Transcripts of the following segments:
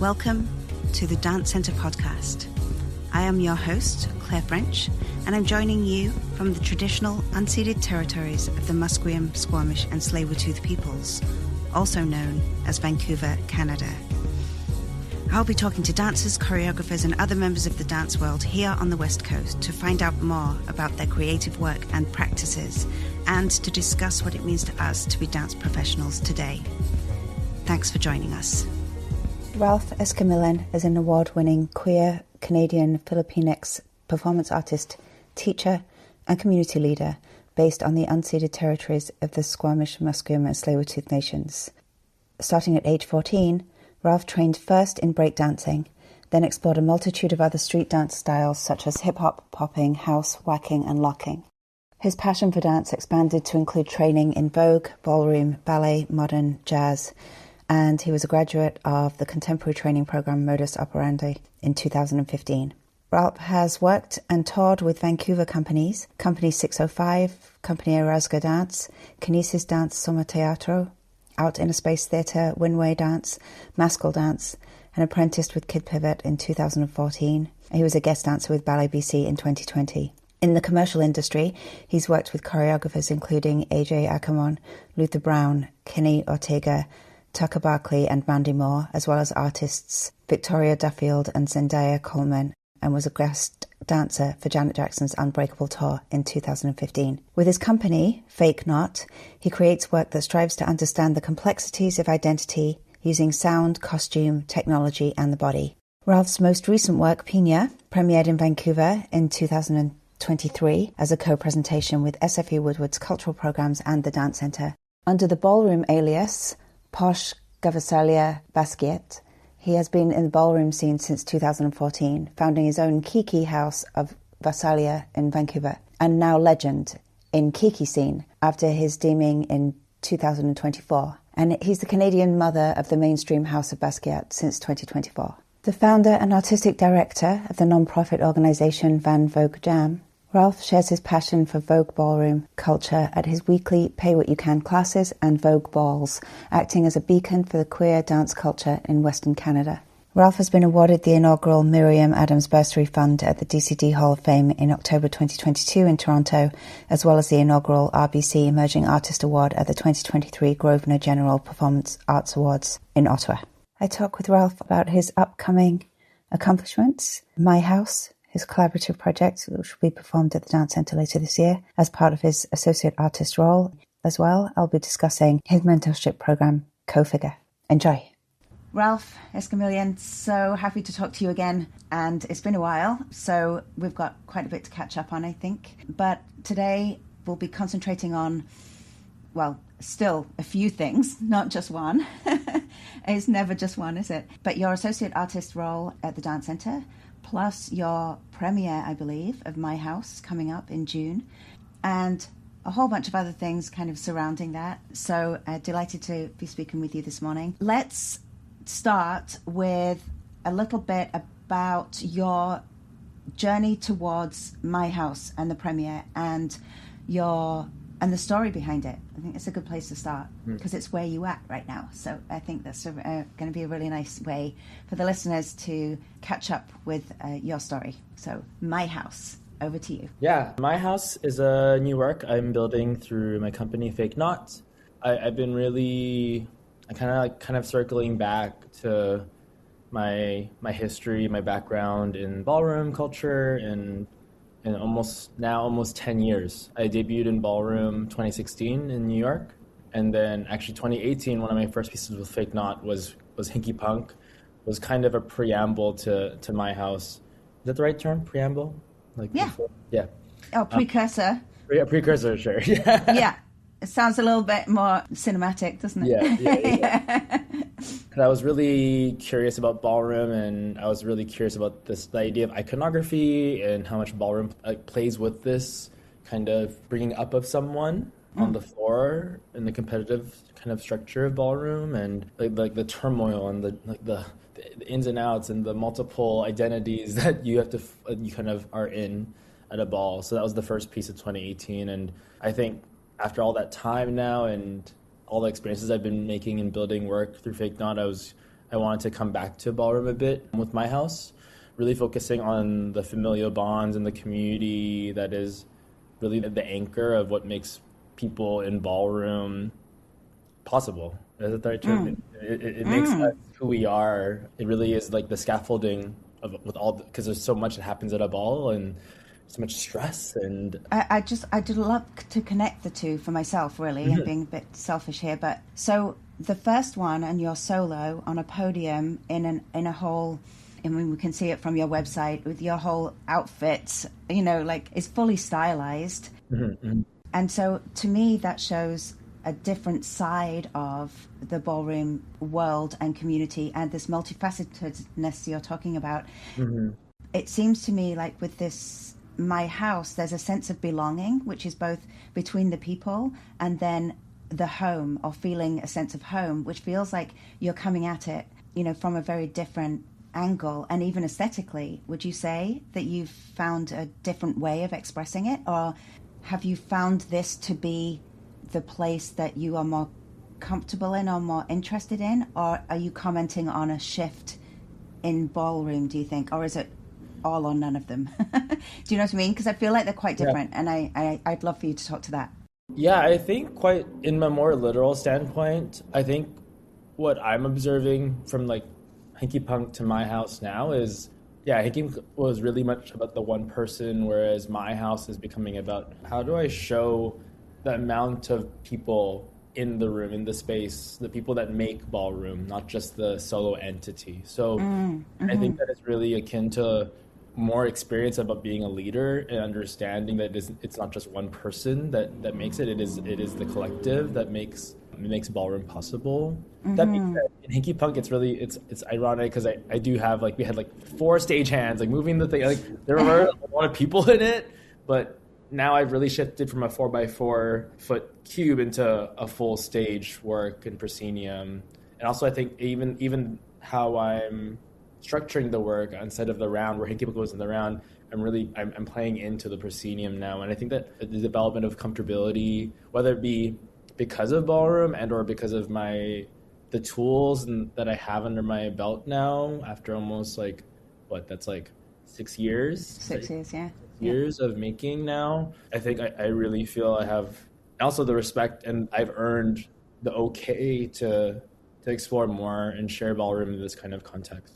Welcome to the Dance Centre podcast. I am your host, Claire French, and I'm joining you from the traditional unceded territories of the Musqueam, Squamish and Tsleil-Waututh peoples, also known as Vancouver, Canada. I'll be talking to dancers, choreographers and other members of the dance world here on the West Coast to find out more about their creative work and practices and to discuss what it means to us to be dance professionals today. Thanks for joining us. Ralph Escamillan is an award-winning queer Canadian Filipinx performance artist, teacher and community leader based on the unceded territories of the Squamish, Musqueam and Tsleil-Waututh nations. Starting at age 14, Ralph trained first in breakdancing, then explored a multitude of other street dance styles such as hip-hop, popping, house, whacking and locking. His passion for dance expanded to include training in Vogue, ballroom, ballet, modern, jazz, and he was a graduate of the contemporary training program Modus Operandi in 2015. Ralph has worked and toured with Vancouver companies, Company 605, Company Erasga Dance, Kinesis Dance Soma Teatro, Out in a Space Theatre, Winway Dance, Maskell Dance, and apprenticed with Kid Pivot in 2014. He was a guest dancer with Ballet BC in 2020. In the commercial industry, he's worked with choreographers including AJ Ackerman, Luther Brown, Kenny Ortega, Tucker Barkley and Mandy Moore, as well as artists Victoria Duffield and Zendaya Coleman, and was a guest dancer for Janet Jackson's Unbreakable tour in 2015. With his company, Fake Not, he creates work that strives to understand the complexities of identity using sound, costume, technology and the body. Ralph's most recent work, Pina, premiered in Vancouver in 2023 as a co-presentation with SFU Woodward's cultural programs and the Dance Centre. Under the ballroom alias Posh, Gvasalia, Basquiat, he has been in the ballroom scene since 2014, founding his own Kiki house of Gvasalia in Vancouver, and now legend in Kiki scene after his deeming in 2024. And he's the Canadian mother of the mainstream house of Basquiat since 2024. The founder and artistic director of the non-profit organisation Van Vogue Jam, Ralph shares his passion for Vogue ballroom culture at his weekly Pay What You Can classes and Vogue balls, acting as a beacon for the queer dance culture in Western Canada. Ralph has been awarded the inaugural Miriam Adams Bursary Fund at the DCD Hall of Fame in October 2022 in Toronto, as well as the inaugural RBC Emerging Artist Award at the 2023 Grosvenor General Performance Arts Awards in Ottawa. I talk with Ralph about his upcoming accomplishments, My House, his collaborative project, which will be performed at the Dance Centre later this year as part of his associate artist role. As well, I'll be discussing his mentorship program, Co-Figure. Enjoy. Ralph Escamillan, so happy to talk to you again. And it's been a while, so we've got quite a bit to catch up on, I think. But today we'll be concentrating on, well, still a few things, not just one. It's never just one, is it? But your associate artist role at the Dance Centre, plus your premiere, I believe, of My House coming up in June, and a whole bunch of other things kind of surrounding that. So delighted to be speaking with you this morning. Let's start with a little bit about your journey towards My House and the premiere and the story behind it. I think it's a good place to start because it's where you're at right now. So I think that's going to be a really nice way for the listeners to catch up with your story. So My House, over to you. Yeah, My House is a new work I'm building through my company Fake Not. I've been really kind of circling back to my history, my background in ballroom culture and almost 10 years. I debuted in ballroom 2016 in New York, and then actually 2018, one of my first pieces with Fake Not was Hinky Punk, was kind of a preamble to My House. Is that the right term? Preamble? Yeah. Before? Yeah. Oh, precursor. Precursor, sure. Yeah. Yeah. It sounds a little bit more cinematic, doesn't it? Yeah. And I was really curious about ballroom, and I was really curious about the idea of iconography and how much ballroom plays with this kind of bringing up of someone on the floor in the competitive kind of structure of ballroom, and like the turmoil and the ins and outs and the multiple identities that you kind of are in at a ball. So that was the first piece of 2018, and I think after all that time now and all the experiences I've been making and building work through Fake Not, I was I wanted to come back to ballroom a bit with my house, really focusing on the familial bonds and the community that is really the anchor of what makes people in ballroom possible. Is it the right term? It makes us who we are. It really is like the scaffolding of with all because there's so much that happens at a ball and so much stress and I'd love to connect the two for myself, really, and being a bit selfish here. But so the first one, and you're solo on a podium in a whole. I mean, we can see it from your website with your whole outfit. You know, like it's fully stylized, and so to me that shows a different side of the ballroom world and community, and this multifacetedness you're talking about. It seems to me like with this. My house, there's a sense of belonging, which is both between the people and then the home, or feeling a sense of home, which feels like you're coming at it, you know, from a very different angle. And even aesthetically, would you say that you've found a different way of expressing it? Or have you found this to be the place that you are more comfortable in or more interested in? Or are you commenting on a shift in ballroom, do you think? Or is it all or none of them? Do you know what I mean? Because I feel like they're quite different, and I'd love for you to talk to that. Yeah, I think quite in a more literal standpoint, I think what I'm observing from like Hanky Punk to my house now is, yeah, Hanky was really much about the one person, whereas my house is becoming about how do I show the amount of people in the room, in the space, the people that make ballroom, not just the solo entity. So I think that it's really akin to more experience about being a leader and understanding that it's not just one person that makes it. It is the collective that makes ballroom possible. That being said, in Hinky Punk, it's ironic because I do have like we had like 4 stagehands like moving the thing, like there were a lot of people in it, but now I've really shifted from a 4x4 foot cube into a full stage work and proscenium, and also I think even how I'm structuring the work instead of the round where Hinky Punk was in the round, I'm playing into the proscenium now, and I think that the development of comfortability, whether it be because of ballroom and or because of the tools that I have under my belt now after almost like that's like 6 years. 6 years, yeah. Years of making now. I think I really feel I have also the respect, and I've earned the okay to explore more and share ballroom in this kind of context.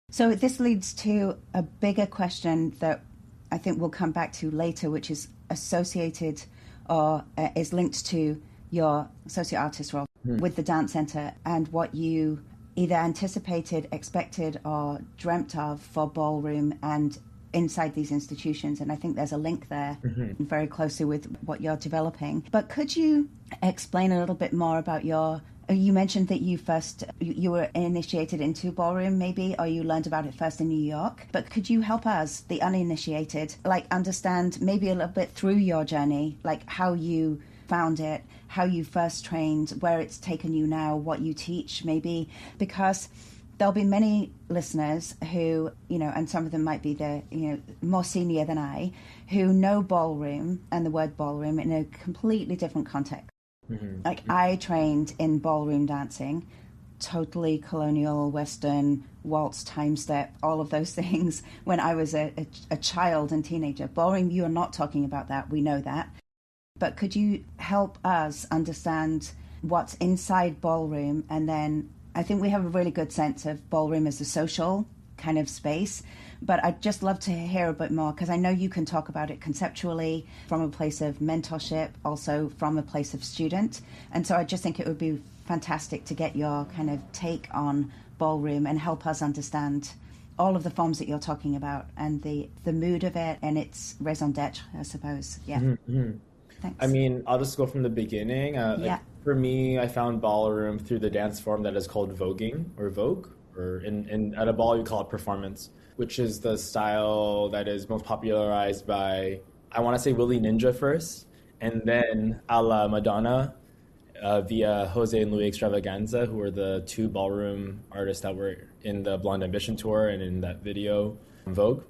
So this leads to a bigger question that I think we'll come back to later, which is associated or is linked to your associate artist role with the Dance Centre and what you either anticipated, expected, or dreamt of for ballroom and inside these institutions. And I think there's a link there very closely with what you're developing. But could you explain a little bit more about you mentioned that you were initiated into ballroom maybe, or you learned about it first in New York. But could you help us, the uninitiated, like understand maybe a little bit through your journey, like how you found it, how you first trained, where it's taken you now, what you teach maybe? Because there'll be many listeners who, and some of them might be more senior than I, who know ballroom and the word ballroom in a completely different context. Like I trained in ballroom dancing, totally colonial, Western, waltz, time step, all of those things when I was a child and teenager. Ballroom, you are not talking about that. We know that. But could you help us understand what's inside ballroom? And then I think we have a really good sense of ballroom as a social kind of space. But I'd just love to hear a bit more, because I know you can talk about it conceptually from a place of mentorship, also from a place of student. And so I just think it would be fantastic to get your kind of take on ballroom and help us understand all of the forms that you're talking about and the mood of it and its raison d'etre, I suppose. Yeah. Thanks. I mean, I'll just go from the beginning. For me, I found ballroom through the dance form that is called voguing or vogue, or at a ball you call it performance, which is the style that is most popularized by, I want to say Willie Ninja first, and then a la Madonna via Jose and Louis Extravaganza, who were the 2 ballroom artists that were in the Blonde Ambition tour and in that video, Vogue.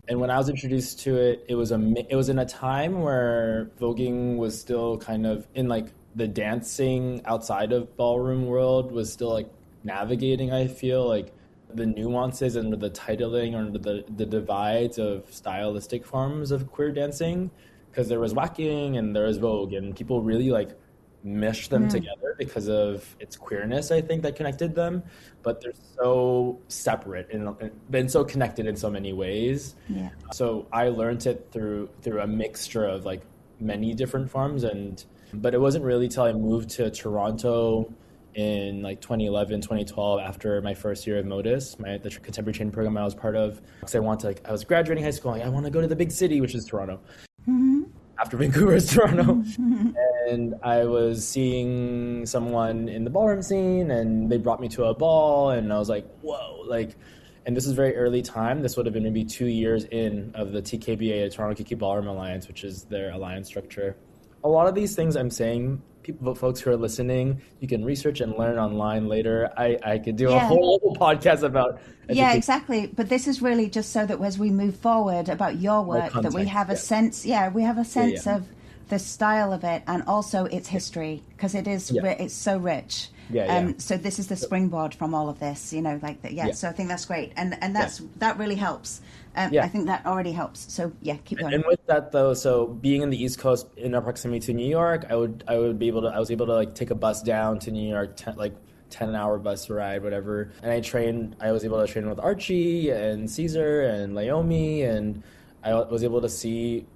And when I was introduced to it, it was in a time where voguing was still kind of in like the dancing outside of ballroom world was still like navigating, I feel, like the nuances and the titling or the divides of stylistic forms of queer dancing, because there was whacking and there was Vogue, and people really like meshed them together because of its queerness, I think, that connected them. But they're so separate and been so connected in so many ways. Yeah. So I learned it through a mixture of like many different forms, but it wasn't really till I moved to Toronto in like 2011, 2012, after my first year of Modus, the contemporary training program I was part of. Because I was graduating high school, I want to go to the big city, which is Toronto. After Vancouver is Toronto. And I was seeing someone in the ballroom scene, and they brought me to a ball, and I was like, whoa, like, and this is very early time. This would have been maybe 2 years in of the TKBA, the Toronto Kiki Ballroom Alliance, which is their alliance structure. A lot of these things I'm saying, folks who are listening, you can research and learn online later. I could do a whole podcast about education. Yeah, exactly. But this is really just so that as we move forward about your work, that we have a sense, of the style of it, and also its history, because it's so rich. So this is the springboard from all of this, you know, like that. So I think that's great, and that really helps. I think that already helps. So keep going. And with that though, so being in the East Coast in our proximity to New York, I was able to like take a bus down to New York, 10-hour bus ride, whatever. And I was able to train with Archie and Caesar and Laomi, and I was able to see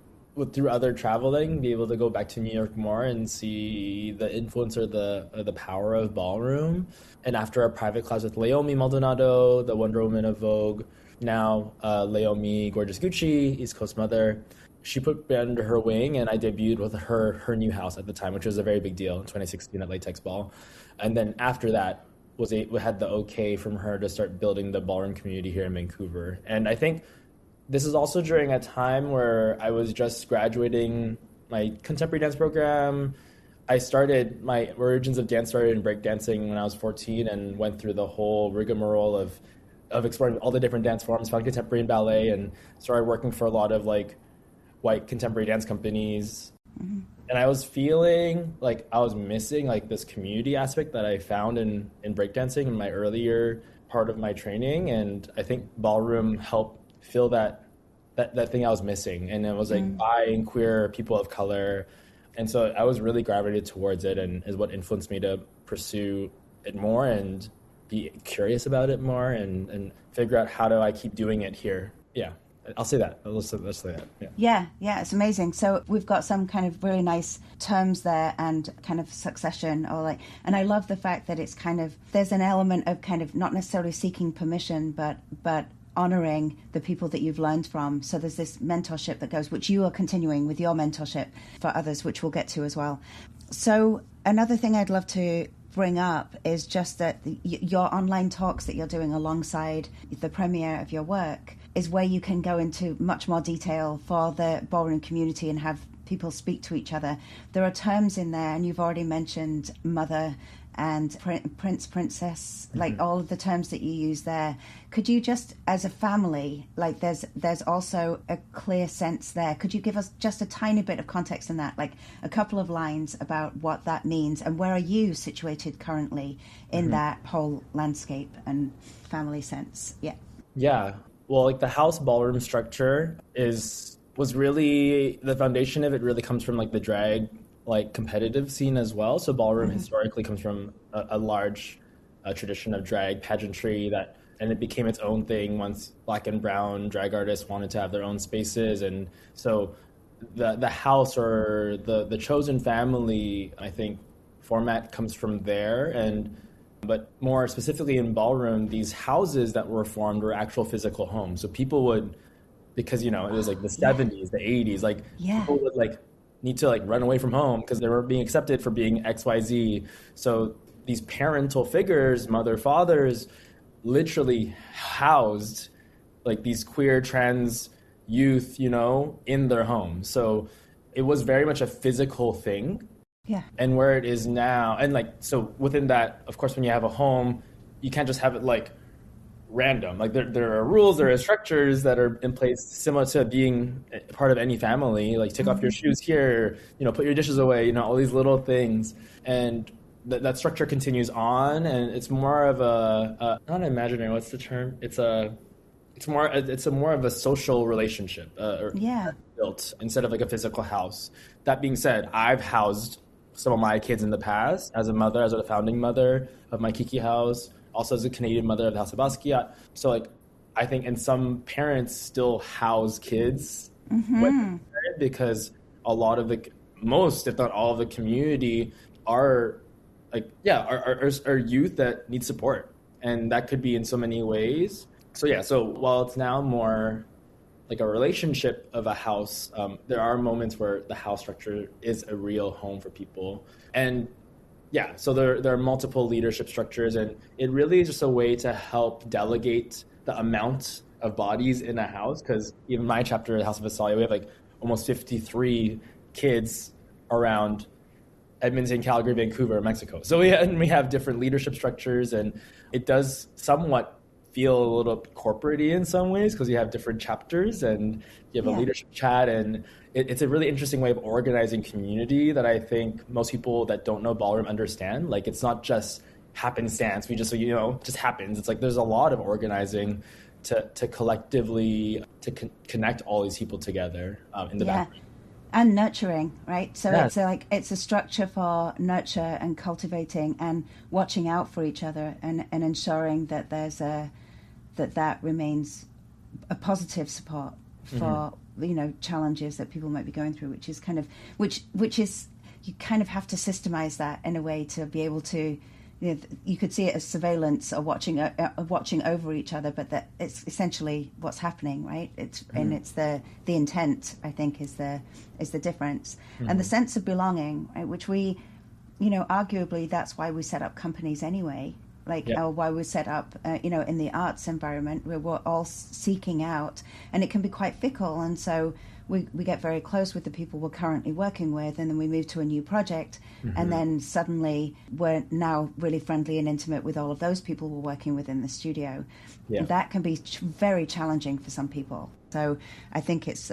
through other traveling, be able to go back to New York more and see the influence or the power of ballroom. And after a private class with Laomi Maldonado, the Wonder Woman of Vogue, now Laomi Gorgeous Gucci, East Coast mother, she put me under her wing, and I debuted with her new house at the time, which was a very big deal in 2016 at Latex Ball. And then after that, we had the okay from her to start building the ballroom community here in Vancouver. And I think this is also during a time where I was just graduating my contemporary dance program. My origins of dance started in breakdancing when I was 14, and went through the whole rigmarole of exploring all the different dance forms, found contemporary and ballet, and started working for a lot of like white contemporary dance companies. And I was feeling like I was missing like this community aspect that I found in breakdancing in my earlier part of my training. And I think ballroom helped fill that thing I was missing. And it was like bi and queer people of color. And so I was really gravitated towards it, and is what influenced me to pursue it more and be curious about it more, and figure out how do I keep doing it here. Yeah, I'll say that. Let's say that. Yeah, it's amazing. So we've got some kind of really nice terms there, and kind of succession, and I love the fact that it's kind of, there's an element of kind of not necessarily seeking permission, but honoring the people that you've learned from. So there's this mentorship that goes, which you are continuing with your mentorship for others, which we'll get to as well. So another thing I'd love to bring up is just that your online talks that you're doing alongside the premiere of your work is where you can go into much more detail for the ballroom community and have people speak to each other. There are terms in there, and you've already mentioned mother and prince, princess, like all of the terms that you use there. Could you just, as a family, like there's also a clear sense there. Could you give us just a tiny bit of context in that, like a couple of lines about what that means, and where are you situated currently in that whole landscape and family sense? Yeah. Well, like the house ballroom structure was really, the foundation of it really comes from like the drag like competitive scene as well. So ballroom historically comes from a large tradition of drag pageantry and it became its own thing once Black and brown drag artists wanted to have their own spaces. And so the house, or the chosen family, I think, format comes from there. But more specifically in ballroom, these houses that were formed were actual physical homes. So people would, because, it was like the 70s, the 80s, like people would like need to like run away from home because they weren't being accepted for being XYZ. So these parental figures, mother, fathers, literally housed like these queer trans youth, in their home. So it was very much a physical thing. Yeah. And where it is now, and like, so within that, of course, when you have a home, you can't just have it like random. Like there are rules, there are structures that are in place similar to being part of any family. Like take off your shoes here, put your dishes away, all these little things. And that structure continues on, and it's more of not imaginary. What's the term? It's a more of a social relationship, built instead of like a physical house. That being said, I've housed some of my kids in the past as a mother, as a founding mother of my Kiki house, also as a Canadian mother of the House of Basquiat. So like, I think, and some parents still house kids because a lot of most, if not all of the community are are youth that need support. And that could be in so many ways. So while it's now more like a relationship of a house, there are moments where the house structure is a real home for people. And so there are multiple leadership structures, and it really is just a way to help delegate the amount of bodies in a house. Because even my chapter, the House of Gvasalia, we have like almost 53 kids around Edmonton, Calgary, Vancouver, Mexico. So we have different leadership structures, and it does somewhat feel a little corporate-y in some ways because you have different chapters and you have a leadership chat, and it's a really interesting way of organizing community that I think most people that don't know ballroom understand. Like, it's not just happenstance. We just, just happens. It's like there's a lot of organizing to collectively connect all these people together in the background. And nurturing, right? So it's a structure for nurture and cultivating and watching out for each other and ensuring that there's that remains a positive support for challenges that people might be going through, which is kind of which is you kind of have to systemize that in a way to be able to. You could see it as surveillance or watching over each other, but that it's essentially what's happening, right? And it's the intent, I think, is the difference, and the sense of belonging, right? Which we, arguably that's why we set up companies anyway, or why we set up, in the arts environment, where we're all seeking out, and it can be quite fickle, and so. We get very close with the people we're currently working with, and then we move to a new project, and then suddenly we're now really friendly and intimate with all of those people we're working with in the studio. Yeah. That can be very challenging for some people. So I think it's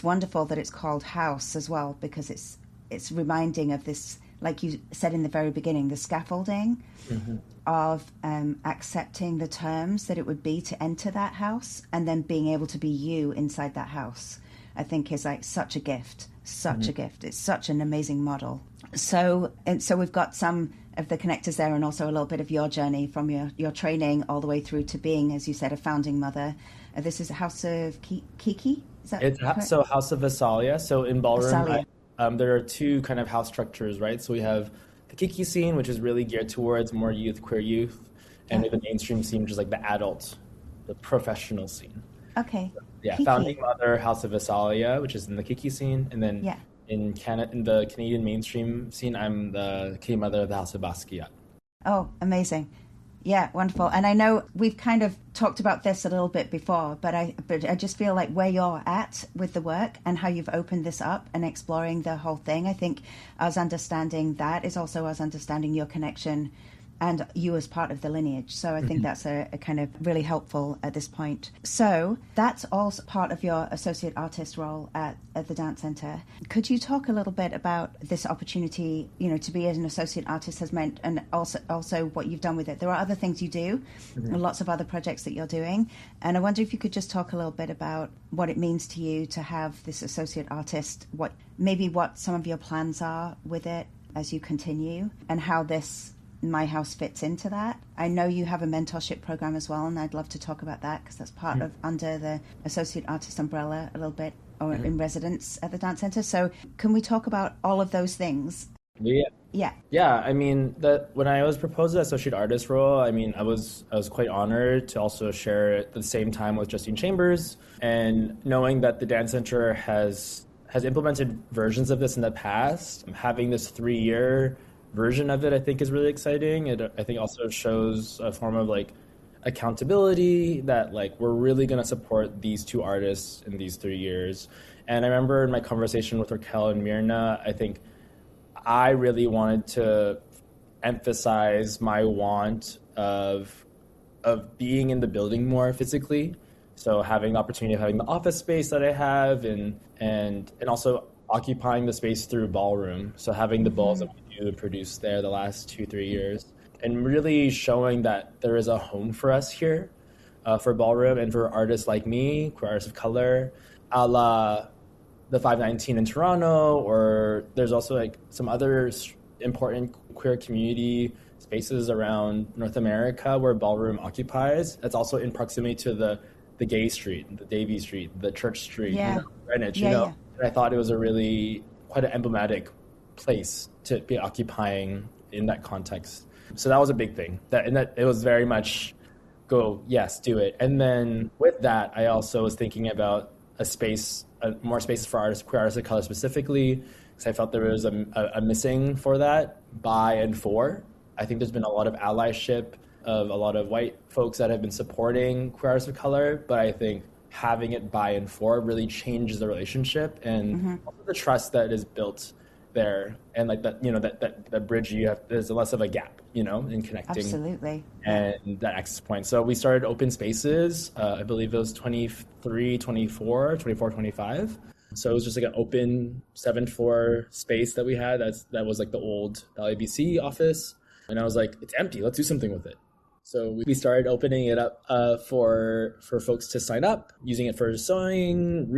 wonderful that it's called House as well, because it's reminding of this, like you said in the very beginning, the scaffolding of accepting the terms that it would be to enter that house, and then being able to be you inside that house. I think is like such a gift, a gift. It's such an amazing model. So we've got some of the connectors there, and also a little bit of your journey from your training all the way through to being, as you said, a founding mother. This is a House of Kiki? Is that correct? So House of Gvasalia. So in ballroom, there are two kind of house structures, right? So we have the Kiki scene, which is really geared towards more queer youth, and we have the mainstream scene, which is like the professional scene. Okay. Yeah, Kiki. founding mother, House of Gvasalia, which is in the Kiki scene, and then in the Canadian mainstream scene, I'm the Canadian mother of the House of Basquiat. Oh, amazing! Yeah, wonderful. And I know we've kind of talked about this a little bit before, but I just feel like where you're at with the work and how you've opened this up and exploring the whole thing. I think us understanding that is also us understanding your connection and you as part of the lineage. So I think that's a kind of really helpful at this point. So that's also part of your associate artist role at the Dance Centre. Could you talk a little bit about this opportunity, to be an associate artist has meant, and also what you've done with it? There are other things you do, and lots of other projects that you're doing. And I wonder if you could just talk a little bit about what it means to you to have this associate artist, what some of your plans are with it as you continue, and how this My House fits into that. I know you have a mentorship program as well, and I'd love to talk about that because that's part of under the associate artist umbrella a little bit, or in residence at the Dance Centre. So can we talk about all of those things? Yeah. I mean, when I was proposed the associate artist role, I mean, I was quite honored to also share at the same time with Justine Chambers, and knowing that the Dance Centre has implemented versions of this in the past, having this 3-year version of it, I think, is really exciting. It, I think, also shows a form of accountability that we're really going to support these two artists in these 3 years. And I remember in my conversation with Raquel and Mirna, I think I really wanted to emphasize my want of being in the building more physically. So having the opportunity of having the office space that I have, and also occupying the space through ballroom. So having the balls that we do and produced there the last 2-3 years, and really showing that there is a home for us here, for ballroom and for artists like me, queer artists of color, a la the 519 in Toronto, or there's also like some other important queer community spaces around North America where ballroom occupies. That's also in proximity to the Gay Street, the Davie Street, the Church Street, Greenwich, And I thought it was a really quite an emblematic place to be occupying in that context. So that was a big thing. That it was very much go, yes, do it. And then with that, I also was thinking about more spaces for artists, queer artists of color specifically, because I felt there was a missing for that by and for. I think there's been a lot of allyship of a lot of white folks that have been supporting queer artists of color, but I think having it by and for really changes the relationship and also the trust that is built there, and like that, that bridge you have, there's less of a gap, in connecting. Absolutely. And that access point. So we started open spaces, I believe it was 23, 24, 25. So it was just like an open 7th floor space that we had. That was like the old LABC office. And I was like, it's empty, let's do something with it. So we started opening it up for folks to sign up, using it for sewing,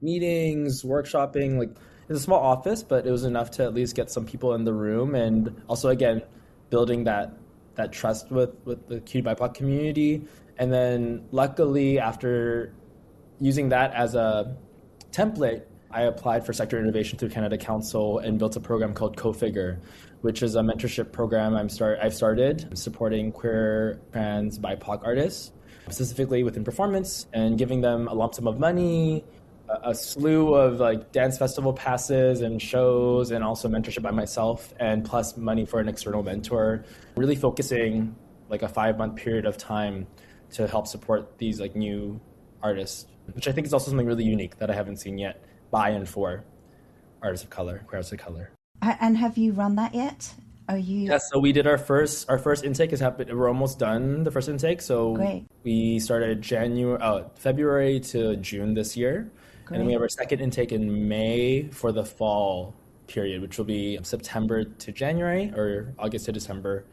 meetings, workshopping. Like, it's a small office, but it was enough to at least get some people in the room, and also again building that trust with the Cutie BIPOC community. And then luckily, after using that as a template, I applied for sector innovation through Canada Council and built a program called Co-Figure, which is a mentorship program I've started supporting queer, trans, BIPOC artists, specifically within performance, and giving them a lump sum of money, a slew of like dance festival passes and shows, and also mentorship by myself, and plus money for an external mentor, really focusing like a 5-month period of time to help support these like new artists, which I think is also something really unique that I haven't seen yet by and for artists of color, queer artists of color. And have you run that yet? Are you? Yeah, so we did our first intake has happened. We're almost done the first intake. So Great. We started February to June this year. Great. And then we have our second intake in May for the fall period, which will be September to January or August to December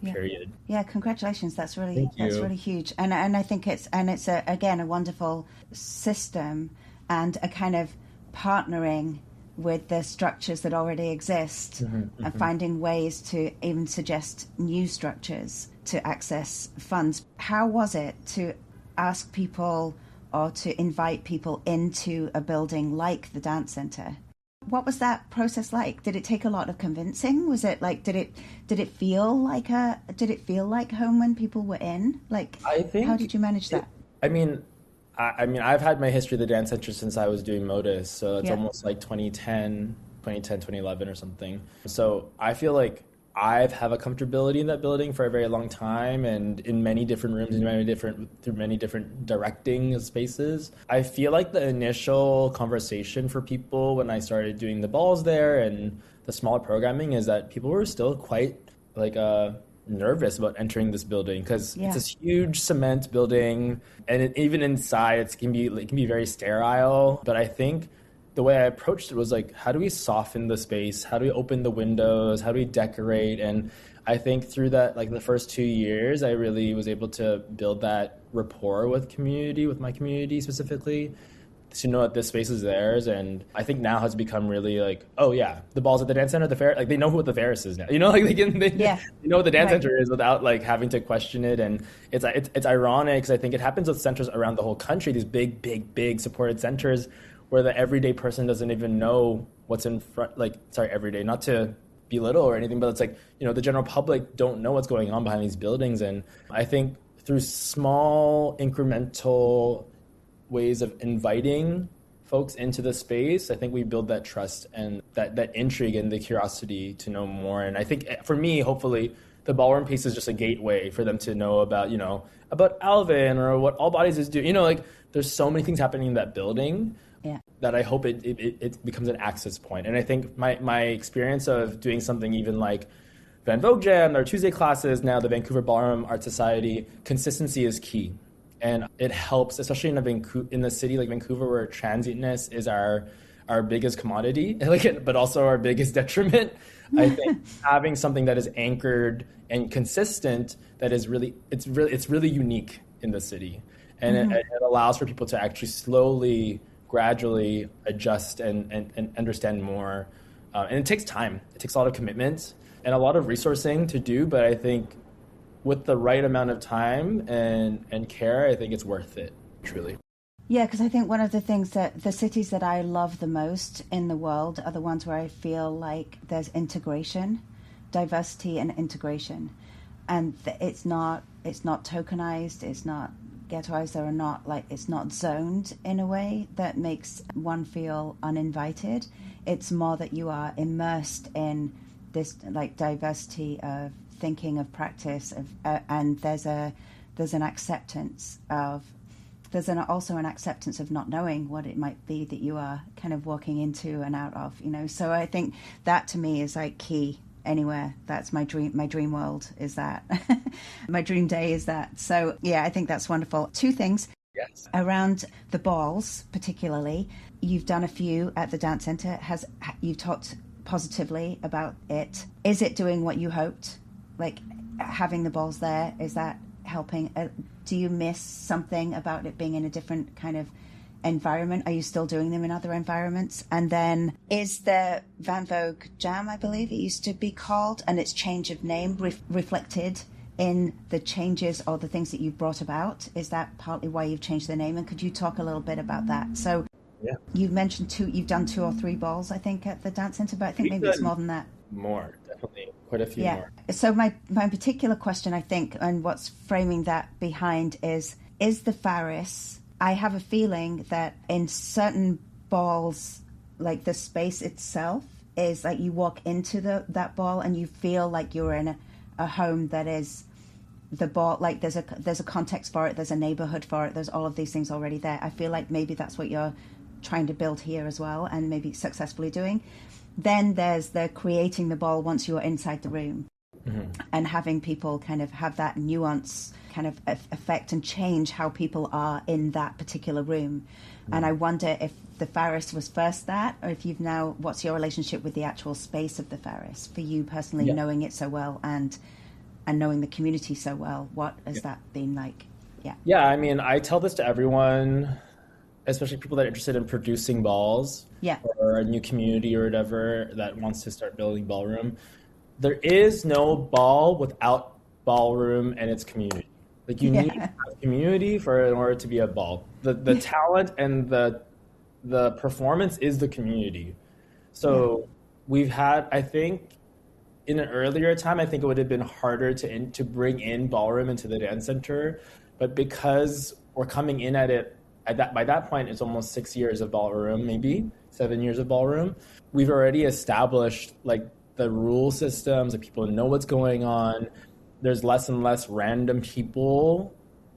period. Yeah, congratulations. That's really huge. And I think it's a wonderful system and a kind of partnering with the structures that already exist and finding ways to even suggest new structures to access funds. How was it to ask people or to invite people into a building like the dance center? What was that process like? Did it take a lot of convincing? Was it like did it feel like home when people were in? Like, I think, how did you manage that? I've had my history of the dance center since I was doing Modus, so it's almost like 2010, 2011 or something. So I feel like I've had a comfortability in that building for a very long time, and in many different rooms, through many different directing spaces. I feel like the initial conversation for people when I started doing the balls there and the smaller programming is that people were still quite nervous about entering this building because it's this huge cement building, and even inside it can be very sterile. But I think the way I approached it was like, how do we soften the space? How do we open the windows? How do we decorate? And I think through that, like the first 2 years, I really was able to build that rapport with my community specifically, to know that this space is theirs. And I think now has become really like, oh yeah, the balls at the dance center, the fair, like they know what the Ferris is now. They know what the dance center is without like having to question it. And it's ironic because I think it happens with centers around the whole country, these big supported centers, where the everyday person doesn't even know what's in front, everyday, not to belittle or anything, but it's like, the general public don't know what's going on behind these buildings. And I think through small incremental ways of inviting folks into the space, I think we build that trust and that intrigue and the curiosity to know more. And I think for me, hopefully, the ballroom piece is just a gateway for them to know about Alvin or what All Bodies is doing. There's so many things happening in that building. Yeah. That I hope it becomes an access point. And I think my experience of doing something even like Van Vogue Jam or Tuesday classes, now the Vancouver Ballroom Art Society, consistency is key. And it helps, especially in a city like Vancouver, where transientness is our our biggest commodity, like, but also our biggest detriment. I think having something that is anchored and consistent, that is really, it's really unique in the city. And it allows for people to actually slowly, gradually adjust and understand more. And it takes time. It takes a lot of commitment and a lot of resourcing to do. But I think with the right amount of time and care, I think it's worth it, truly. Yeah, because I think one of the things that the cities that I love the most in the world are the ones where I feel like there's integration, diversity and integration. And it's not tokenized, it's not ghettoized, there are not, like, it's not zoned in a way that makes one feel uninvited. It's more that you are immersed in this, like, diversity of thinking, of practice, and there's an acceptance of, also an acceptance of not knowing what it might be that you are kind of walking into and out of, So I think that to me is like key anywhere. That's my dream world is that. My dream day is that. So yeah, I think that's wonderful. Two things. Yes. Around the balls, particularly, you've done a few at the Dance Center. You've talked positively about it. Is it doing what you hoped? Like, having the balls there, is that helping? Do you miss something about it being in a different kind of environment? Are you still doing them in other environments? And then is the Van Vogue Jam, I believe it used to be called, and its change of name reflected in the changes or the things that you've brought about? Is that partly why you've changed the name? And could you talk a little bit about that? So yeah, you've mentioned you've done 2 or 3 balls, I think, at the Dance Center, but I think maybe it's more than that. More, definitely. Quite a few more. So my particular question, I think, and what's framing that behind is the Faris. I have a feeling that in certain balls, like the space itself is like you walk into that ball and you feel like you're in a home that is the ball, like there's a context for it, there's a neighborhood for it, there's all of these things already there. I feel like maybe that's what you're trying to build here as well, and maybe successfully doing. Then there's the creating the ball once you're inside the room, and having people kind of have that nuance kind of affect and change how people are in that particular room. And I wonder if the Faris was first that, or if what's your relationship with the actual space of the Faris for you personally, knowing it so well and knowing the community so well? What has that been like? Yeah, I mean, I tell this to everyone, especially people that are interested in producing balls, or a new community or whatever that wants to start building ballroom. There is no ball without ballroom and its community. Like, you need to have community in order to be a ball. The talent and the performance is the community. So we've had, I think, in an earlier time, I think it would have been harder to bring in ballroom into the dance center, but because we're coming in at it by that point, it's almost 6 years of ballroom, maybe 7 years of ballroom. We've already established like the rule systems, that people know what's going on. There's less and less random people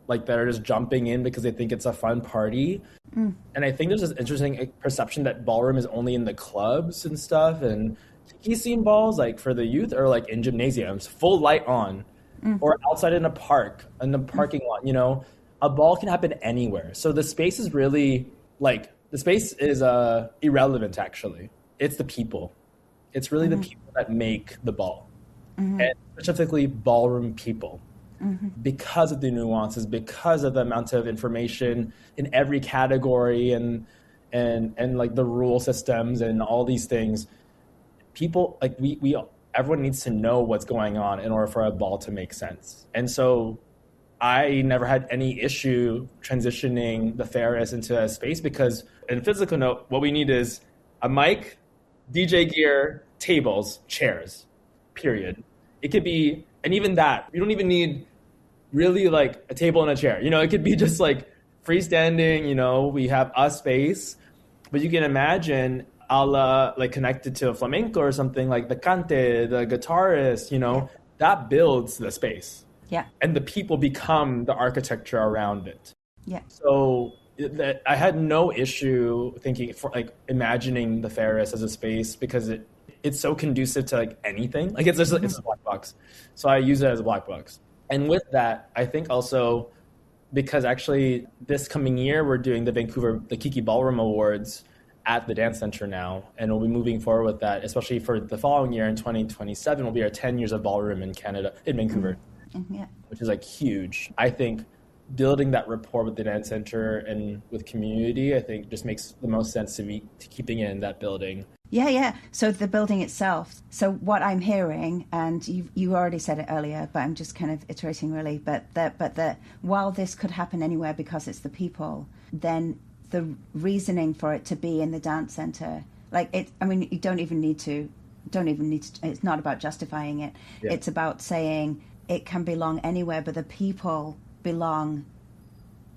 like that are just jumping in because they think it's a fun party. And I think there's this interesting perception that ballroom is only in the clubs and stuff. And Kiki's seen balls like for the youth or like in gymnasiums, full light on, or outside in a park, in the parking lot. A ball can happen anywhere. So the space is really irrelevant, actually. It's the people. It's really the people that make the ball, and specifically ballroom people, because of the nuances, because of the amount of information in every category and like the rule systems and all these things. People, like everyone needs to know what's going on in order for a ball to make sense. And so I never had any issue transitioning the Faris into a space, because in physical note, what we need is a mic, DJ gear, tables, chairs, period. It could be, and even that, you don't even need really like a table and a chair. It could be just like freestanding, we have a space, but you can imagine like connected to a flamenco or something, like the cante, the guitarist, that builds the space. Yeah. And the people become the architecture around it. Yeah. So I had no issue imagining the Faris as a space, because it's so conducive to like anything. Like it's a black box. So I use it as a black box. And with that, I think also because actually this coming year we're doing the Kiki Ballroom Awards, at the Dance Center now, and we'll be moving forward with that, especially for the following year in 2027 will be our 10 years of ballroom in Canada, in Vancouver, Yeah. which is like huge. I think building that rapport with the Dance Center and with community, I think just makes the most sense to keeping it in that building. Yeah. So the building itself. So what I'm hearing, and you already said it earlier, but I'm just kind of iterating really. But while this could happen anywhere because it's the people, then the reasoning for it to be in the dance center, like it. I mean, you don't even need to. It's not about justifying it. Yeah. It's about saying it can belong anywhere, but the people belong.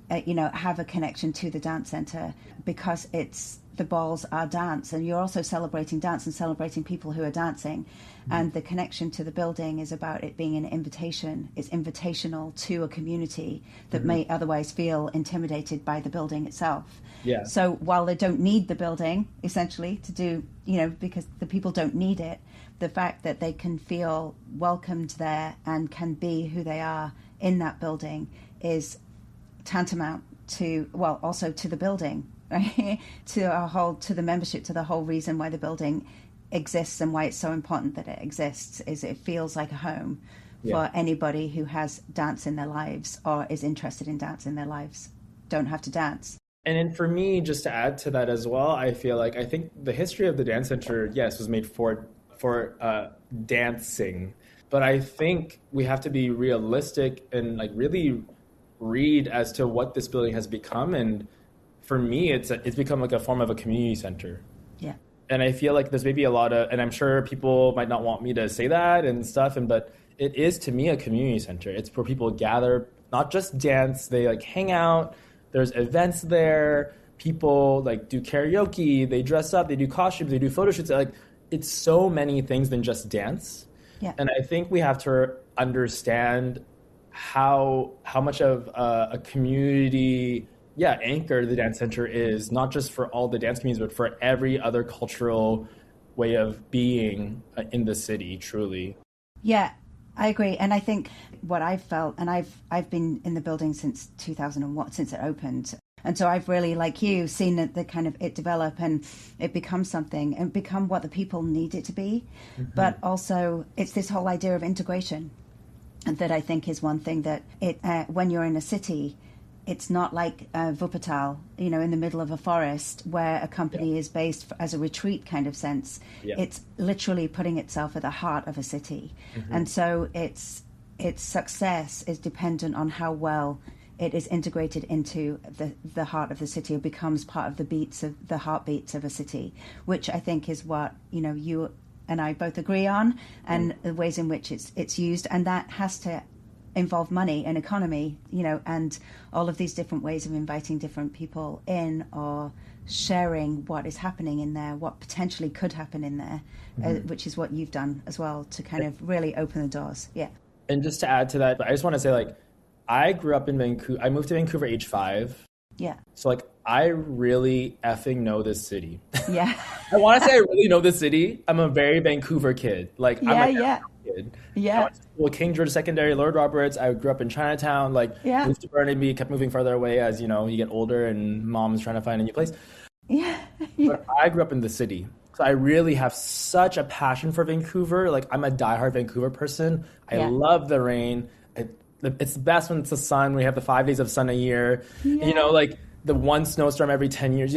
Have a connection to the dance center because the balls are dance, and you're also celebrating dance and celebrating people who are dancing. Mm-hmm. And the connection to the building is about it being an invitation. It's invitational to a community that may otherwise feel intimidated by the building itself. Yeah. So while they don't need the building, essentially, to do, because the people don't need it, the fact that they can feel welcomed there and can be who they are in that building is tantamount to, also to the building, right? to the membership, to the whole reason why the building exists and why it's so important that it exists is it feels like a home for anybody who has dance in their lives or is interested in dance in their lives. Don't have to dance. And then for me, just to add to that as well, I think the history of the Dance Center, yes, was made for dancing, but I think we have to be realistic and like really read as to what this building has become. And for me, it's become like a form of a community center. Yeah. And I feel like there's maybe a lot of, and I'm sure people might not want me to say that and stuff, but it is to me a community center. It's where people gather, not just dance, they like hang out. There's events there. People like do karaoke, they dress up, they do costumes, they do photo shoots. Like it's so many things than just dance. Yeah. And I think we have to understand how much of a community anchor the Dance Center is, not just for all the dance communities, but for every other cultural way of being in the city, truly. Yeah, I agree. And I think what I've felt, and I've been in the building since 2001, since it opened. And so I've really, like you, seen the kind of it develop and it become something and become what the people need it to be. Mm-hmm. But also it's this whole idea of integration. And that I think is one thing that when you're in a city, it's not like Wuppertal, in the middle of a forest where a company is based as a retreat kind of sense. Yeah. It's literally putting itself at the heart of a city. Mm-hmm. And so its success is dependent on how well it is integrated into the heart of the city or becomes part of the heartbeats of a city, which I think is what, you and I both agree on, and the ways in which it's used, and that has to involve money and economy, and all of these different ways of inviting different people in or sharing what is happening in there, what potentially could happen in there, which is what you've done as well to kind of really open the doors. Yeah. And just to add to that, I just want to say, I grew up in Vancouver. I moved to Vancouver age 5. Yeah. So I really effing know this city. Yeah. I want to say I really know this city. I'm a very Vancouver kid. I'm a kid. Yeah. I went to school, King George Secondary, Lord Roberts. I grew up in Chinatown. Moved to Burnaby, kept moving farther away as you get older and mom's trying to find a new place. Yeah. But I grew up in the city. So I really have such a passion for Vancouver. I'm a diehard Vancouver person. I love the rain. It's the best when it's the sun. We have the 5 days of sun a year. Yeah. The one snowstorm every 10 years.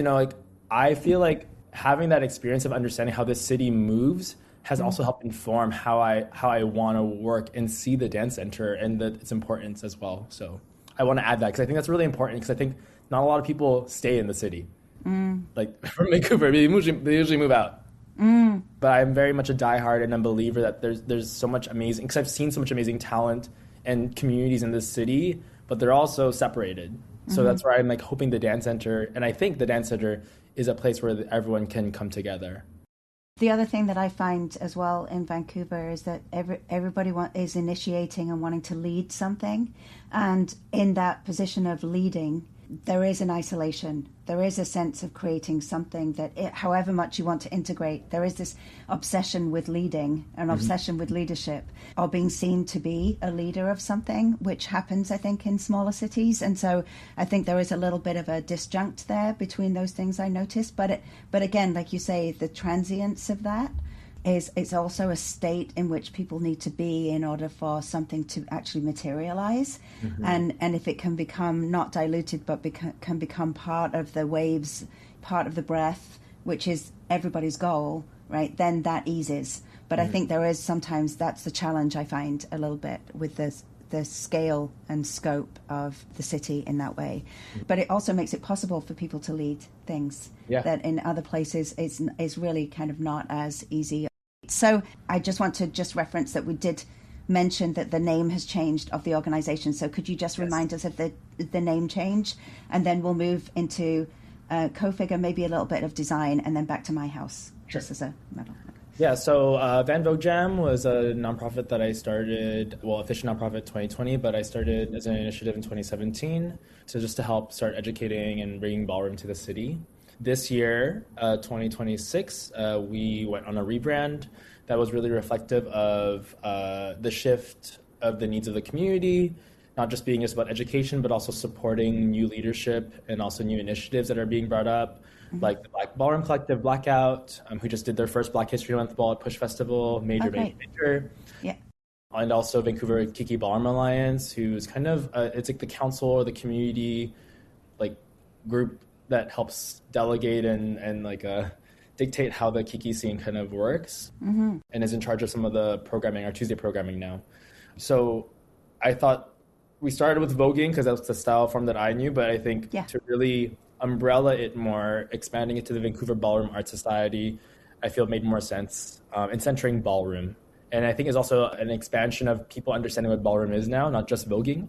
I feel like having that experience of understanding how this city moves has also helped inform how I want to work and see the Dance Center and its importance as well. So I want to add that because I think that's really important because I think not a lot of people stay in the city. From Vancouver, they usually move out. But I'm very much a diehard and a believer that there's so much amazing, because I've seen so much amazing talent and communities in this city, but they're also separated. So that's where I'm hoping the Dance Center, and I think the Dance Center is a place where everyone can come together. The other thing that I find as well in Vancouver is that everybody is initiating and wanting to lead something. And in that position of leading, there is an isolation. There is a sense of creating something that, however much you want to integrate, there is this obsession with leading, an obsession with leadership, or being seen to be a leader of something, which happens, I think, in smaller cities. And so I think there is a little bit of a disjunct there between those things I noticed. But again, like you say, the transience of that is it's also a state in which people need to be in order for something to actually materialize. And if it can become not diluted but can become part of the waves, part of the breath, which is everybody's goal, right, then that eases. But I think there is sometimes, that's the challenge I find a little bit with the scale and scope of the city in that way. But it also makes it possible for people to lead things that in other places is really kind of not as easy. So I just want to reference that we did mention that the name has changed of the organization. So could you just remind us of the name change? And then we'll move into co-figure, maybe a little bit of design, and then back to my house, just as a medal. Yeah, so Van Vogue Jam was a nonprofit that I started, official nonprofit 2020, but I started as an initiative in 2017 to help start educating and bringing ballroom to the city. This year, 2026, we went on a rebrand that was really reflective of the shift of the needs of the community, not just being just about education, but also supporting new leadership and also new initiatives that are being brought up, like the Black Ballroom Collective, Blackout, who just did their first Black History Month ball at Push Festival, major. Yeah. And also Vancouver Kiki Ballroom Alliance, who's kind of, it's like the council or the community like group that helps delegate and dictate how the Kiki scene kind of works, and is in charge of some of the programming, our Tuesday programming now. So I thought we started with voguing because that's the style form that I knew, but I think to really umbrella it more, expanding it to the Vancouver Ballroom Art Society, I feel made more sense, and centering ballroom. And I think it's also an expansion of people understanding what ballroom is now, not just voguing.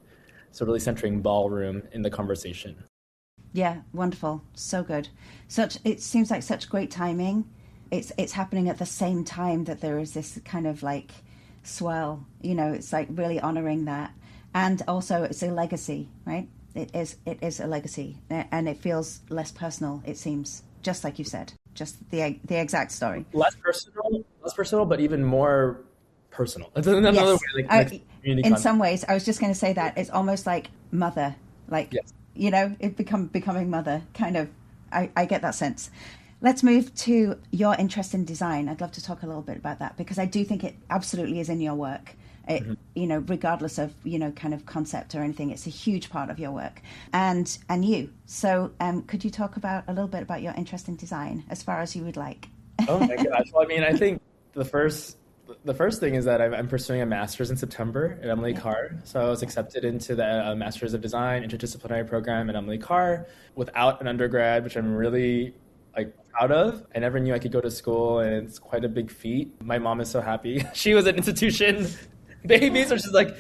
So really centering ballroom in the conversation. Yeah, wonderful. So good. It seems like such great timing. It's happening at the same time that there is this kind of like swell, it's like really honoring that. And also it's a legacy, right? It is a legacy, and it feels less personal, it seems, just like you said, just the exact story. Less personal, but even more personal. That's another way, in some ways, I was just going to say that it's almost like mother, it becoming mother, kind of. I get that sense. Let's move to your interest in design. I'd love to talk a little bit about that, because I do think it absolutely is in your work. Regardless of, kind of concept or anything, it's a huge part of your work and you. So could you talk a little bit about your interest in design, as far as you would like? Oh my gosh. Well, I mean, I think the first thing is that I'm pursuing a master's in September at Emily Carr. So I was accepted into the Master's of Design interdisciplinary program at Emily Carr without an undergrad, which I'm really proud of. I never knew I could go to school, and it's quite a big feat. My mom is so happy. She was an institution baby, so she's like,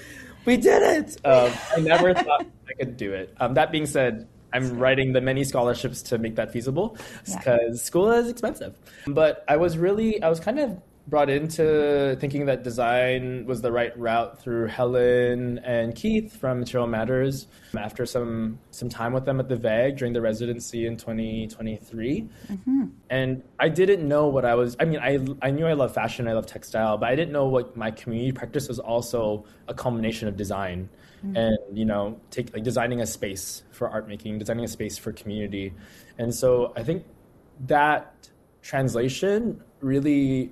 we did it. I never thought I could do it. That being said, I'm writing the many scholarships to make that feasible, because school is expensive. But I was kind of brought into thinking that design was the right route through Helen and Keith from Material Matters after some time with them at the VAG during the residency in 2023. And I didn't know what I knew I love fashion, I love textile, but I didn't know what my community practice was also a culmination of design and, designing a space for art making, designing a space for community. And so I think that translation really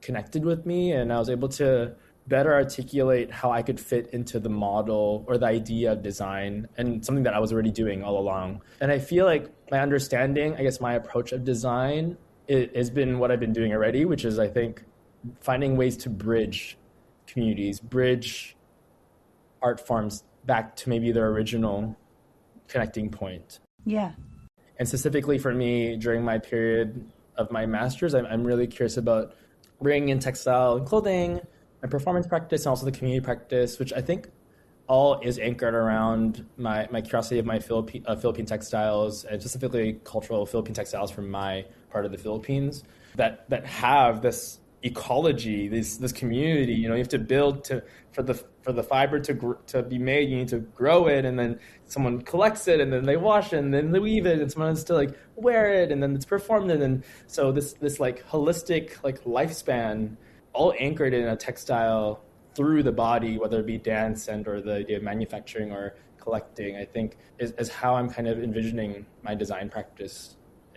connected with me, and I was able to better articulate how I could fit into the model or the idea of design, and something that I was already doing all along. And I feel like my understanding, my approach of design, it has been what I've been doing already, which is, I think, finding ways to bridge communities, bridge art forms back to maybe their original connecting point. Yeah. And specifically for me, during my period of my master's, I'm really curious about bringing in textile and clothing, my performance practice, and also the community practice, which I think all is anchored around my curiosity of my Philippine textiles, and specifically cultural Philippine textiles from my part of the Philippines, that have this ecology, this community. You have to build for the fiber to be made. You need to grow it, and then someone collects it, and then they wash it, and then they weave it, and someone has to like wear it, and then it's performed, and then so this like holistic like lifespan, all anchored in a textile through the body, whether it be dance or the idea of manufacturing or collecting, I think is how I'm kind of envisioning my design practice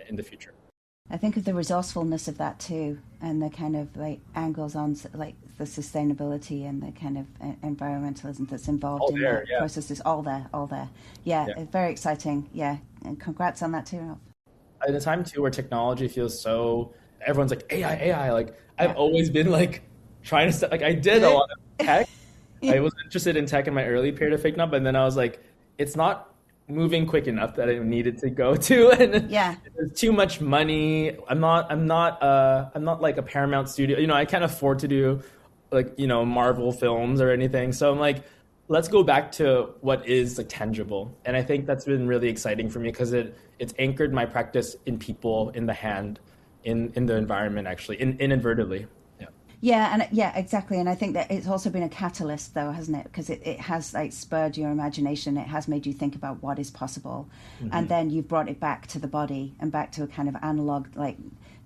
in the future. I think of the resourcefulness of that too, and the kind of like angles on like the sustainability and the kind of environmentalism that's involved in that process is all there. Yeah, it's very exciting. Yeah, and congrats on that too, Ralph. At a time too where technology feels so, everyone's like AI. Like I've always been like trying to like I did a lot of tech. I was interested in tech in my early period of Fake Not, but then I was like, it's not moving quick enough that I needed to go to, and there's too much money. I'm not like a Paramount studio. I can't afford to do like Marvel films or anything. So I'm like, let's go back to what is like tangible, and I think that's been really exciting for me because it's anchored my practice in people, in the hand, in the environment, actually, inadvertently. Yeah, exactly. And I think that it's also been a catalyst, though, hasn't it? Because it has like spurred your imagination. It has made you think about what is possible. Mm-hmm. And then you've brought it back to the body and back to a kind of analog, like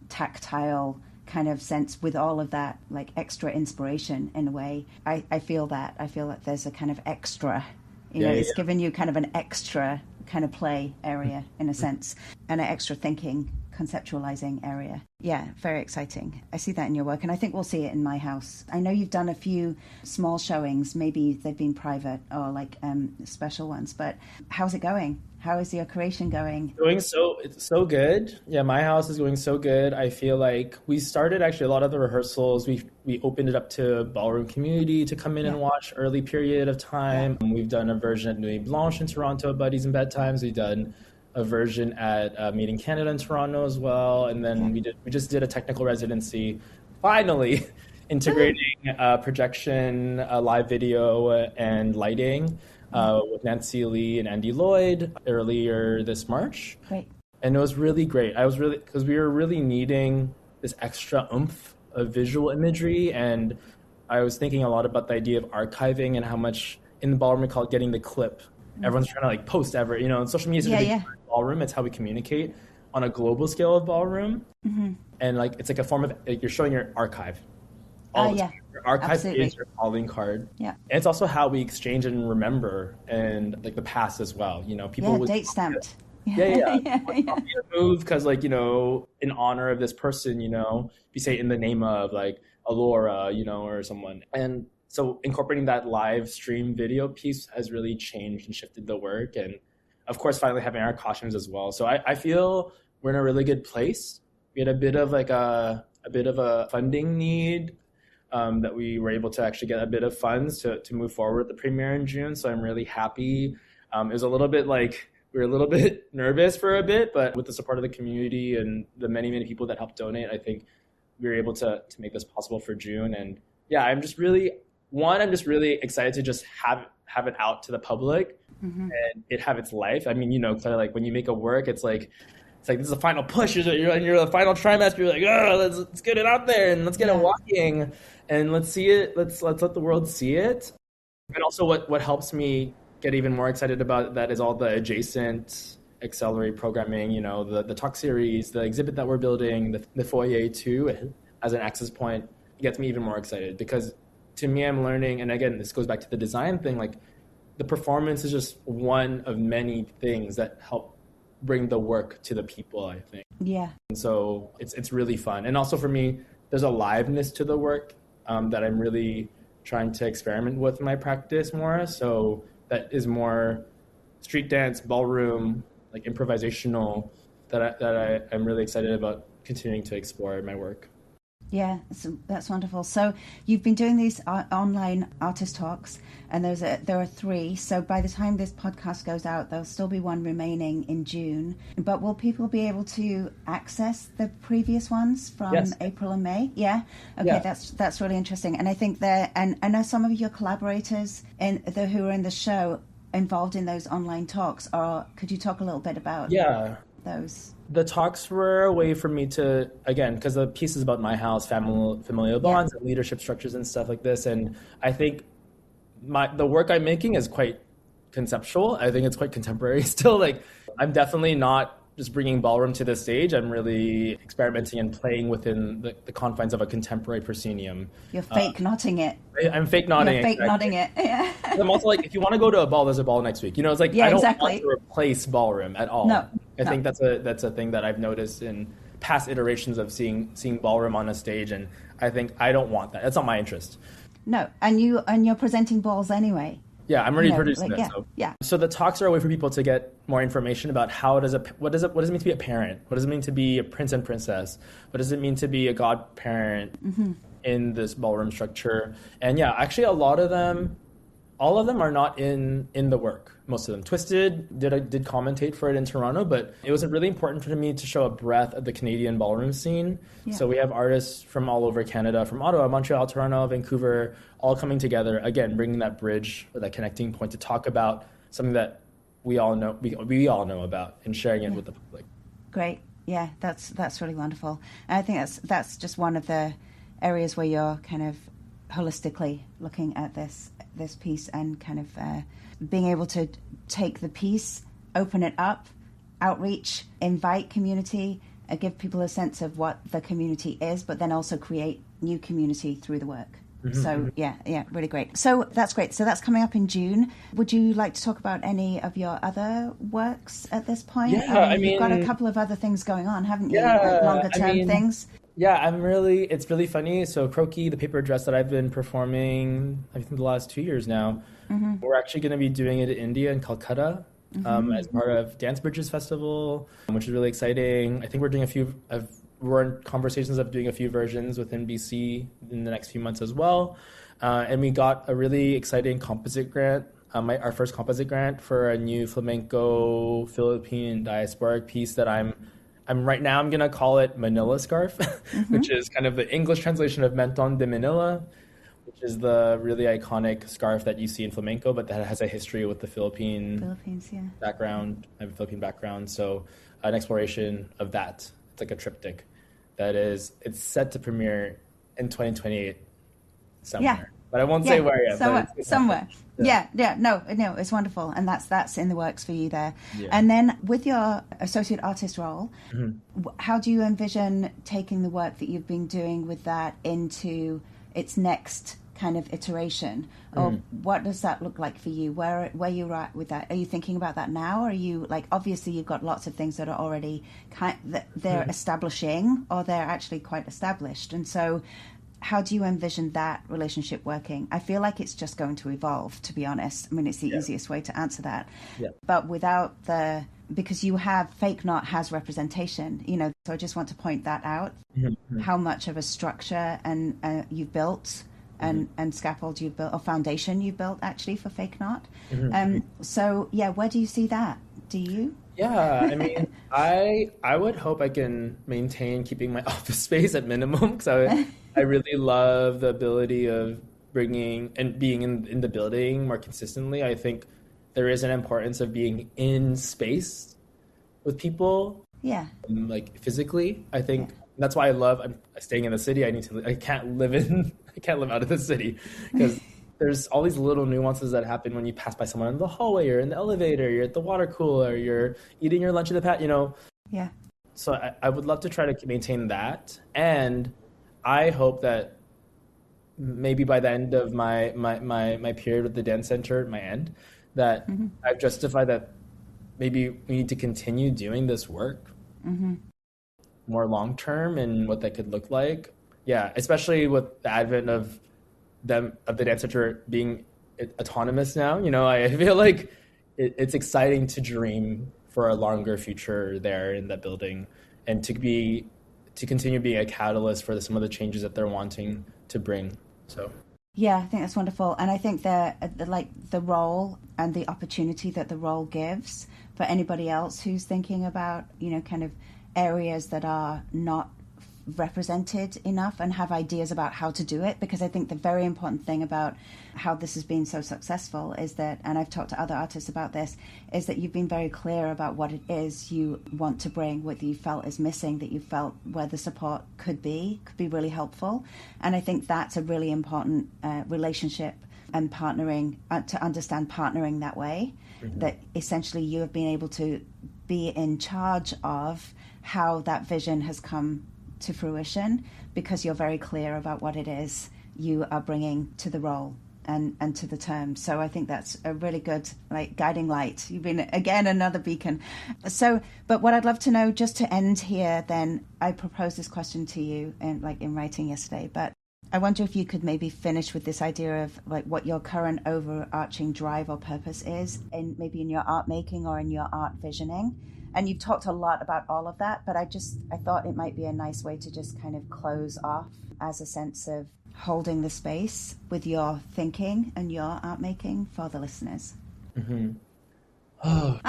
tactile kind of sense with all of that like extra inspiration in a way. I feel that. I feel that there's a kind of extra, it's given you kind of an extra kind of play area in a sense, and an extra thinking, conceptualizing area. Yeah, very exciting. I see that in your work, and I think we'll see it in my house. I know you've done a few small showings, maybe they've been private or like special ones, but how's it going? How is your creation going? It's so good. Yeah, my house is going so good. I feel like we started actually a lot of the rehearsals. We opened it up to Ballroom community to come in and watch early period of time. Yeah. We've done a version at Nuit Blanche in Toronto, Buddies and Bedtimes. We've done a version at Meeting Canada in Toronto as well, and then we just did a technical residency, finally integrating projection, live video, and lighting with Nancy Lee and Andy Lloyd earlier this March. Great. And it was really great. Because we were really needing this extra oomph of visual imagery, and I was thinking a lot about the idea of archiving and how much in the ballroom we call it getting the clip. Everyone's trying to like post ever, social media is a big part of ballroom. It's how we communicate on a global scale of ballroom. Mm-hmm. And like, it's like a form of, like, you're showing your archive. Your archive Absolutely. is your calling card. Yeah. And it's also how we exchange and remember and like the past as well. People would date stamped. Yeah. Move because like, in honor of this person, you say in the name of like Alora, or someone. And so incorporating that live stream video piece has really changed and shifted the work. And of course, finally having our costumes as well. So I feel we're in a really good place. We had a bit of a funding need that we were able to actually get a bit of funds to move forward with the premiere in June. So I'm really happy. It was a little bit like, we were a little bit nervous for a bit, but with the support of the community and the many, many people that helped donate, I think we were able to make this possible for June. And yeah, I'm just really excited to just have it out to the public and it have its life. I mean, Claire, like when you make a work, it's like this is the final push. You're in the final trimester. You're like, oh, let's get it out there and let's get it walking and let's see it. Let's let the world see it. And also, what helps me get even more excited about that is all the adjacent accelerate programming. The talk series, the exhibit that we're building, the foyer too, as an access point. It gets me even more excited because to me, I'm learning, and again, this goes back to the design thing, like the performance is just one of many things that help bring the work to the people, I think. Yeah. And so it's really fun. And also for me, there's a liveness to the work that I'm really trying to experiment with in my practice more. So that is more street dance, ballroom, like improvisational, that I'm really excited about continuing to explore in my work. Yeah, that's wonderful. So you've been doing these online artist talks, and there are 3. So by the time this podcast goes out, there'll still be one remaining in June. But will people be able to access the previous ones from April and May? Yeah. Okay, yeah. That's really interesting. And I think and I know some of your collaborators who are in the show involved in those online talks. Or could you talk a little bit about? Yeah. those? The talks were a way for me to, again, because the piece is about my house, familial bonds, and leadership structures and stuff like this. And I think the work I'm making is quite conceptual. I think it's quite contemporary still. Like, I'm definitely not just bringing ballroom to the stage. I'm really experimenting and playing within the confines of a contemporary proscenium. You're fake knotting it. I'm fake nodding. You're fake nodding it. Yeah. I'm also like, if you want to go to a ball, there's a ball next week. You know, it's like, I don't want to replace ballroom at all. No. I think that's a thing that I've noticed in past iterations of seeing ballroom on a stage, and I think I don't want that. That's not my interest. No, and you're presenting balls anyway. Yeah, I'm already producing it. Yeah. So the talks are a way for people to get more information about what does it mean to be a parent? What does it mean to be a prince and princess? What does it mean to be a godparent in this ballroom structure? And yeah, actually all of them are not in the work. Most of them. Twisted did commentate for it in Toronto, but it was really important for me to show a breadth of the Canadian ballroom scene. Yeah. So we have artists from all over Canada, from Ottawa, Montreal, Toronto, Vancouver, all coming together, again, bringing that bridge or that connecting point to talk about something that we all know about and sharing it with the public. Great. Yeah, that's really wonderful. And I think that's just one of the areas where you're kind of holistically looking at this piece and kind of being able to take the piece, open it up, outreach, invite community, give people a sense of what the community is, but then also create new community through the work. Mm-hmm. So yeah, really great. So that's great. So that's coming up in June. Would you like to talk about any of your other works at this point? Yeah, you've got a couple of other things going on, haven't you? Yeah, like longer term things. Yeah, it's really funny. So Croquis, the paper dress that I've been performing, I think the last 2 years now, we're actually going to be doing it in India, in Calcutta, as part of Dance Bridges Festival, which is really exciting. I think we're doing we're in conversations of doing a few versions within BC in the next few months as well. And we got a really exciting composite grant, our first composite grant for a new flamenco Philippine diasporic piece that I'm right now, I'm going to call it Manila Scarf, which is kind of the English translation of Menton de Manila, which is the really iconic scarf that you see in flamenco, but that has a history with the Philippines background. I have a Philippine background, so an exploration of that. It's like a triptych it's set to premiere in 2028 somewhere. Yeah. But I won't say where yet. Somewhere. Yeah. No, it's wonderful. And that's in the works for you there. Yeah. And then with your associate artist role, how do you envision taking the work that you've been doing with that into its next kind of iteration? Or what does that look like for you? Where you're at with that? Are you thinking about that now? Or are you, like, obviously you've got lots of things that are already they're establishing, or they're actually quite established. And so how do you envision that relationship working? I feel like it's just going to evolve, to be honest. I mean, it's the easiest way to answer that. Yeah. But because you have, Fake Knot has representation, so I just want to point that out, how much of a structure and you've built and scaffold you've built, or foundation you've built actually for Fake Knot. So yeah, where do you see that? Do you? Yeah, I mean, I would hope I can maintain keeping my office space at minimum, because I really love the ability of bringing and being in the building more consistently. I think there is an importance of being in space with people. Yeah. Like physically, I think that's why I love staying in the city. I can't live out of the city, because there's all these little nuances that happen when you pass by someone in the hallway or in the elevator, you're at the water cooler, you're eating your lunch at the patio, Yeah. So I would love to try to maintain that. And I hope that maybe by the end of my period with the dance center, that I've justified that maybe we need to continue doing this work more long term, and what that could look like. Yeah, especially with the advent of the dance center being autonomous now. I feel like it's exciting to dream for a longer future there in that building, and to continue being a catalyst for some of the changes that they're wanting to bring. So yeah, I think that's wonderful. And I think the role and the opportunity that the role gives for anybody else who's thinking about kind of areas that are not represented enough and have ideas about how to do it, because I think the very important thing about how this has been so successful is that, and I've talked to other artists about this, is that you've been very clear about what it is you want to bring, what you felt is missing, that you felt where the support could be really helpful. And I think that's a really important relationship and partnering, to understand partnering that way, that essentially you have been able to be in charge of how that vision has come to fruition, because you're very clear about what it is you are bringing to the role and to the term. So I think that's a really good guiding light. You've been, again, another beacon. So, but what I'd love to know, just to end here, then I proposed this question to you in writing yesterday, but I wonder if you could maybe finish with this idea of what your current overarching drive or purpose is, maybe in your art making or in your art visioning. And you've talked a lot about all of that, but I thought it might be a nice way to just kind of close off as a sense of holding the space with your thinking and your art making for the listeners. Mm-hmm. Oh.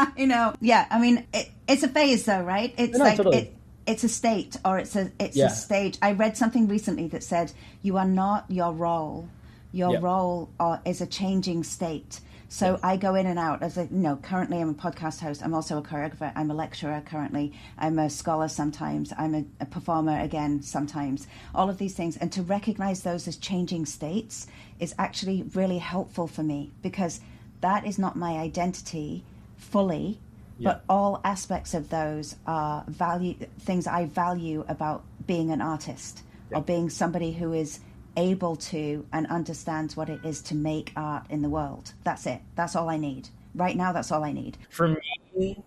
Yeah. I mean, it's a phase though, right? It's totally. It's a state, or it's a stage. I read something recently that said you are not your role. Your role is a changing state. So I go in and out as currently I'm a podcast host. I'm also a choreographer. I'm a lecturer currently. I'm a scholar sometimes. I'm a performer again sometimes. All of these things. And to recognize those as changing states is actually really helpful for me, because that is not my identity fully, but all aspects of those are things I value about being an artist or being somebody who is able to and understands what it is to make art in the world. That's it. That's all I need. Right now, that's all I need. For me,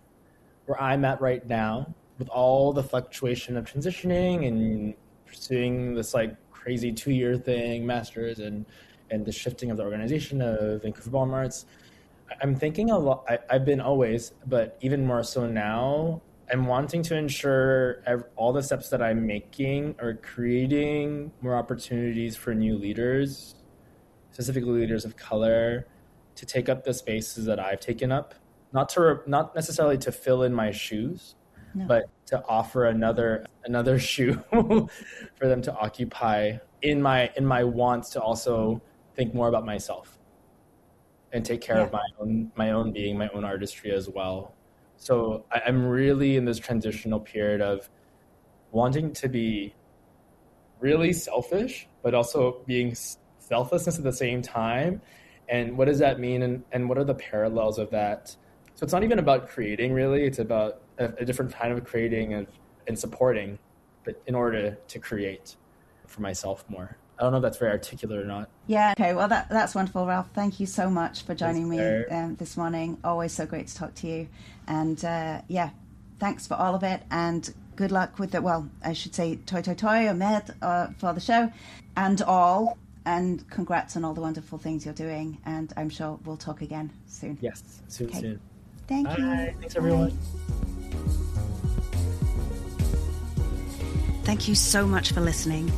where I'm at right now, with all the fluctuation of transitioning and pursuing this crazy 2-year thing, masters, and the shifting of the organization of Vancouver Ballroom Arts, I'm thinking a lot. I've been always, but even more so now, I'm wanting to ensure all the steps that I'm making are creating more opportunities for new leaders, specifically leaders of color, to take up the spaces that I've taken up. Not necessarily to fill in my shoes, but to offer another shoe for them to occupy in my wants to also think more about myself and take care of my own being, my own artistry as well. So I'm really in this transitional period of wanting to be really selfish, but also being selflessness at the same time. And what does that mean? And what are the parallels of that? So it's not even about creating, really. It's about a different kind of creating and supporting, but in order to create for myself more. I don't know if that's very articulate or not. Yeah, okay. Well, that's wonderful, Ralph. Thank you so much for joining me this morning. Always so great to talk to you. And thanks for all of it. And good luck with I should say toi toi toi or med for the show and all. And congrats on all the wonderful things you're doing. And I'm sure we'll talk again soon. Yes, soon. Thank you. Thanks, everyone. Bye. Thank you so much for listening.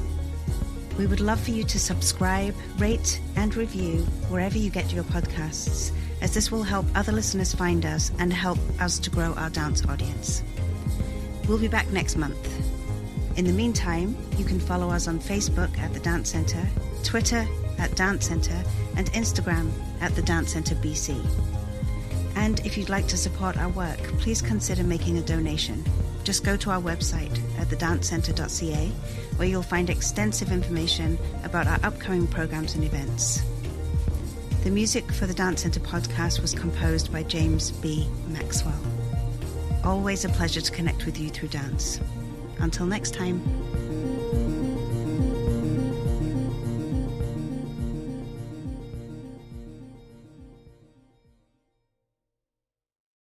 We would love for you to subscribe, rate, and review wherever you get your podcasts, as this will help other listeners find us and help us to grow our dance audience. We'll be back next month. In the meantime, you can follow us on Facebook at The Dance Centre, Twitter at Dance Centre, and Instagram at The Dance Centre BC. And if you'd like to support our work, please consider making a donation. Just go to our website at thedancecentre.ca, where you'll find extensive information about our upcoming programs and events. The music for the Dance Centre podcast was composed by James B. Maxwell. Always a pleasure to connect with you through dance. Until next time.